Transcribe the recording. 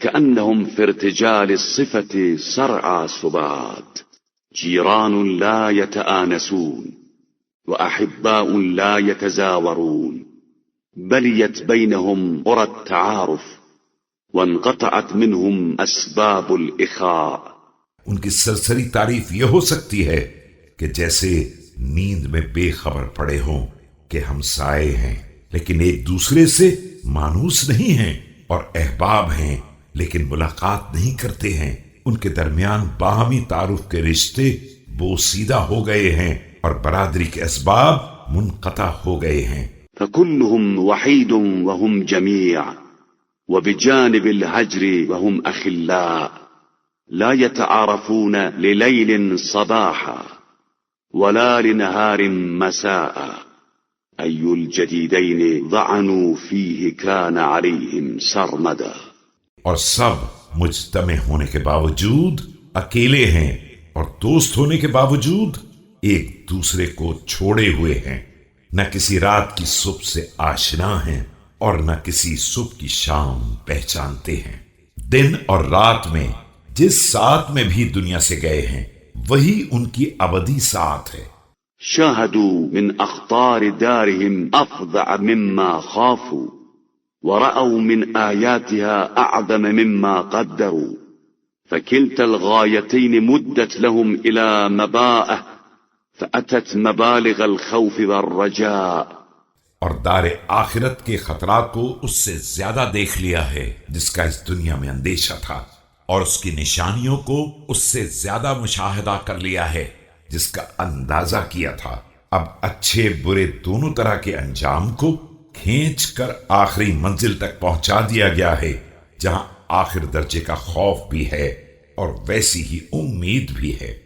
كأنهم في ارتجال الصفة صرعى سبات، جيران لا يتآنسون وأحباء لا يتزاورون، بليت بينهم قرى التعارف وانقطعت منهم أسباب الإخاء۔ ان کی سرسری تعریف یہ ہو سکتی ہے کہ جیسے نیند میں بے خبر پڑے ہوں کہ ہم سائے ہیں لیکن ایک دوسرے سے مانوس نہیں ہیں، اور احباب ہیں لیکن ملاقات نہیں کرتے ہیں۔ ان کے درمیان باہمی تعارف کے رشتے بوسیدہ ہو گئے ہیں اور برادری کے اسباب منقطع ہو گئے ہیں۔ فكلهم وحيد وهم جميع، وبجانب الهجر وهم أخلاء، لا يتعارفون لليل صباحا ولا لنهار مساء، أي الجديدين ضعنوا فيه كان عليهم سرمدا۔ اور سب مجتمع ہونے کے باوجود اکیلے ہیں، اور دوست ہونے کے باوجود ایک دوسرے کو چھوڑے ہوئے ہیں، نہ کسی رات کی صبح سے آشنا ہیں اور نہ کسی صبح کی شام پہچانتے ہیں۔ دن اور رات میں جس ساتھ میں بھی دنیا سے گئے ہیں وہی ان کی ابدی ساتھ ہے۔ شاهدوا من أخطار دارهم أفظع مما خافوا، ورأوا من آياتها أعظم مما قدروا، فكلتا الغايتين مدت لهم إلى مباءة فأتت مبالغ الخوف والرجاء۔ اور دار آخرت کے خطرات کو اس سے زیادہ دیکھ لیا ہے جس کا اس دنیا میں اندیشہ تھا، اور اس کی نشانیوں کو اس سے زیادہ مشاہدہ کر لیا ہے جس کا اندازہ کیا تھا۔ اب اچھے برے دونوں طرح کے انجام کو کھینچ کر آخری منزل تک پہنچا دیا گیا ہے، جہاں آخر درجے کا خوف بھی ہے اور ویسی ہی امید بھی ہے۔